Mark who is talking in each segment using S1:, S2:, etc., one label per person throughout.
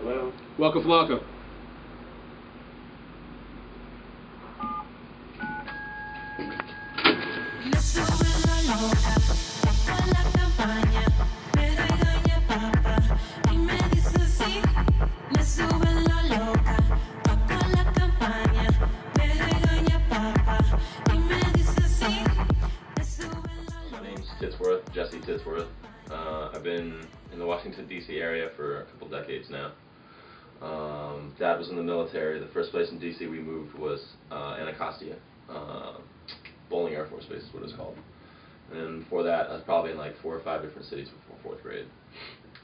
S1: Hello.
S2: Welcome, Flocka.
S3: Le sube la loca, con la campaña, me regaña papá y me dice sí. Le sube la loca, con la campaña, me regaña papá y me dice sí. Le sube la loca.
S4: My name's Tittsworth, Jesse Tittsworth. I've been in the Washington, D.C. area for a couple decades now. Dad was in the military. The first place in D.C. we moved was Anacostia. Bowling Air Force Base is what it's called. And before that, I was probably in like 4 or 5 different cities before 4th grade.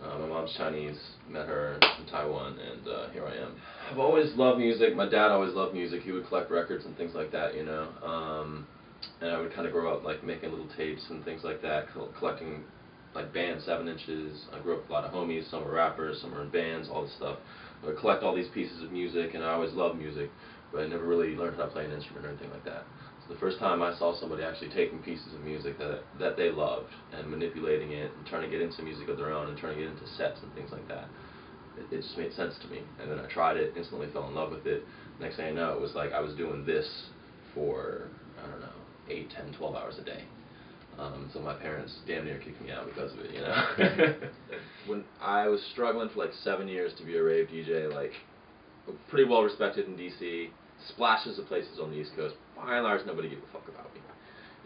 S4: My mom's Chinese, met her in Taiwan, and here I am. I've always loved music. My dad always loved music. He would collect records and things like that, you know. And I would kind of grow up like making little tapes and things like that, collecting like bands, 7 inches. I grew up with a lot of homies. Some were rappers, some were in bands, all this stuff. I would collect all these pieces of music, and I always loved music, but I never really learned how to play an instrument or anything like that. So the first time I saw somebody actually taking pieces of music that they loved and manipulating it and trying to get into music of their own and trying to get into sets and things like that, it just made sense to me. And then I tried it, instantly fell in love with it. Next thing I know, it was like I was doing this for, I don't know, 8, 10, 12 hours a day. So my parents damn near kicked me out because of it, you know. When I was struggling for like 7 years to be a rave DJ, like pretty well respected in DC, splashes of places on the East Coast, by and large nobody gave a fuck about me,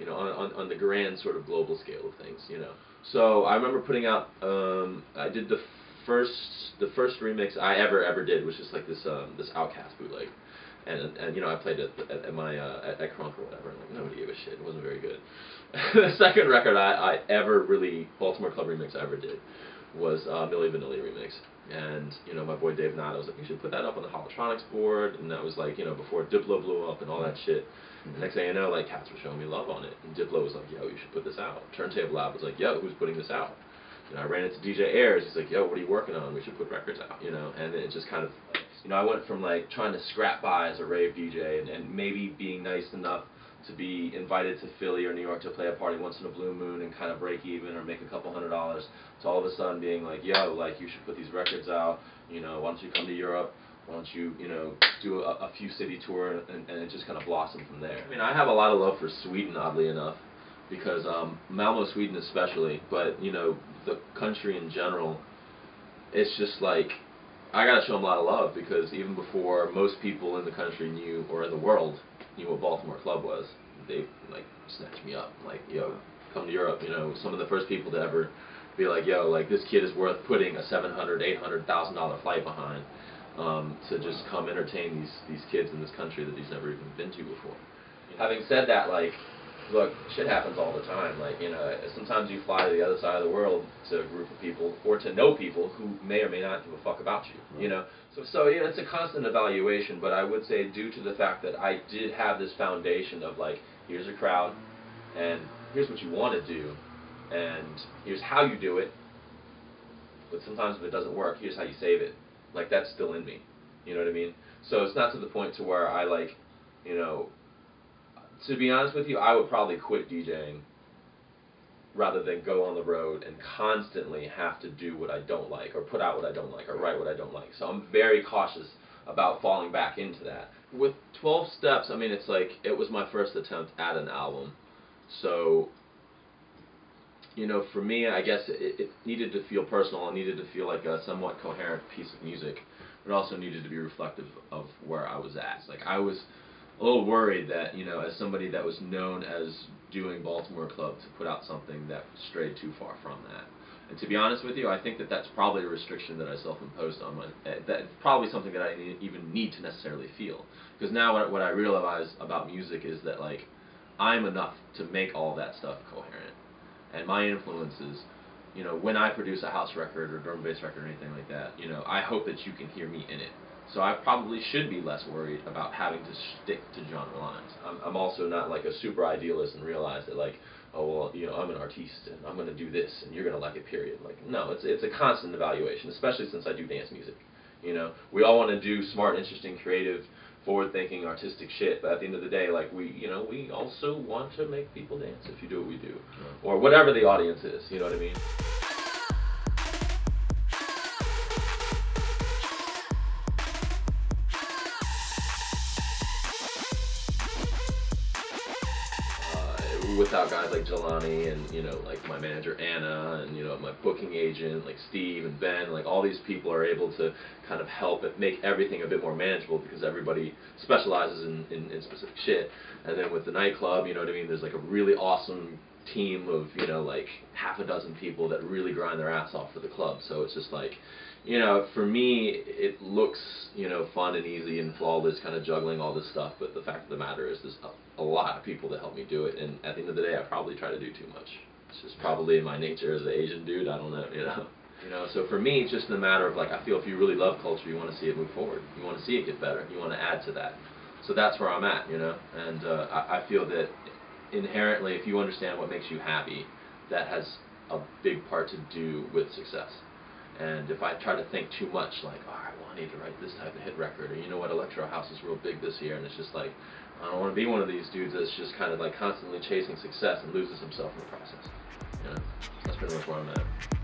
S4: you know, on the grand sort of global scale of things, you know. So I remember putting out, I did the first remix I ever did was just like this this Outkast bootleg. And you know, I played it at my at Crunk or whatever, and like nobody gave a shit. It wasn't very good. The second record I ever really Baltimore Club remix I ever did was Milli Vanilli remix. And you know, my boy Dave Nada was like, you should put that up on the Holotronics board, and that was like, you know, before Diplo blew up and all that shit. And next thing I know, like cats were showing me love on it, and Diplo was like, yo, you should put this out. Turntable Lab was like, yo, who's putting this out? You know, I ran into DJ Ayers. He's like, yo, what are you working on? We should put records out, you know. And it just kind of, you know, I went from like trying to scrap by as a rave DJ and maybe being nice enough to be invited to Philly or New York to play a party once in a blue moon and kind of break even or make a couple $100, to all of a sudden being like, yo, like you should put these records out, you know, why don't you come to Europe, why don't you, you know, do a few city tour, and it just kind of blossomed from there. I mean, I have a lot of love for Sweden, oddly enough, because Malmo, Sweden especially, but you know, the country in general, it's just like, I gotta show them a lot of love, because even before most people in the country knew, or in the world, knew what Baltimore Club was, they like snatched me up, like, yo, come to Europe, you know. Some of the first people to ever be like, yo, like this kid is worth putting a $700,000, $800,000 flight behind, to just come entertain these kids in this country that he's never even been to before. Having said that, like, look, shit happens all the time. Like, you know, sometimes you fly to the other side of the world to a group of people, or to know people who may or may not give a fuck about you, you know. So you know, it's a constant evaluation, but I would say due to the fact that I did have this foundation of like, here's a crowd, and here's what you want to do, and here's how you do it, but sometimes if it doesn't work, here's how you save it. Like, that's still in me, you know what I mean? So it's not to the point to where I like, you know, to be honest with you, I would probably quit DJing rather than go on the road and constantly have to do what I don't like, or put out what I don't like, or write what I don't like. So I'm very cautious about falling back into that. With 12 Steps, I mean, it's like, it was my first attempt at an album. So, you know, for me, I guess it needed to feel personal. It needed to feel like a somewhat coherent piece of music. But it also needed to be reflective of where I was at. Like, I was a little worried that, you know, as somebody that was known as doing Baltimore Club, to put out something that strayed too far from that. And to be honest with you, I think that that's probably a restriction that I self-imposed on that's probably something that I even need to necessarily feel. Because now what I realize about music is that, like, I'm enough to make all that stuff coherent. And my influences, you know, when I produce a house record or drum and bass record or anything like that, you know, I hope that you can hear me in it. So I probably should be less worried about having to stick to genre lines. I'm also not like a super idealist and realize that, like, oh, well, you know, I'm an artiste and I'm going to do this and you're going to like it, period. Like, no, it's a constant evaluation, especially since I do dance music. You know, we all want to do smart, interesting, creative, forward-thinking, artistic shit, but at the end of the day, like, we also want to make people dance if you do what we do. Or whatever the audience is, you know what I mean? without guys like Jelani and, you know, like my manager Anna and, you know, my booking agent like Steve and Ben, like all these people are able to kind of help it make everything a bit more manageable because everybody specializes in specific shit. And then with the nightclub, you know what I mean, there's like a really awesome team of, you know, like half a dozen people that really grind their ass off for the club. So it's just like, you know, for me, it looks, you know, fun and easy and flawless, kind of juggling all this stuff, but the fact of the matter is there's a lot of people that help me do it, and at the end of the day, I probably try to do too much. It's just probably in my nature as an Asian dude, I don't know, you know. You know, so for me, it's just a matter of, like, I feel if you really love culture, you want to see it move forward. You want to see it get better. You want to add to that. So that's where I'm at, you know, and I feel that inherently, if you understand what makes you happy, that has a big part to do with success. And if I try to think too much, like, all right, well, I need to write this type of hit record, or you know what, Electro House is real big this year, and it's just like, I don't want to be one of these dudes that's just kind of like constantly chasing success and loses himself in the process. You know, that's pretty much where I'm at.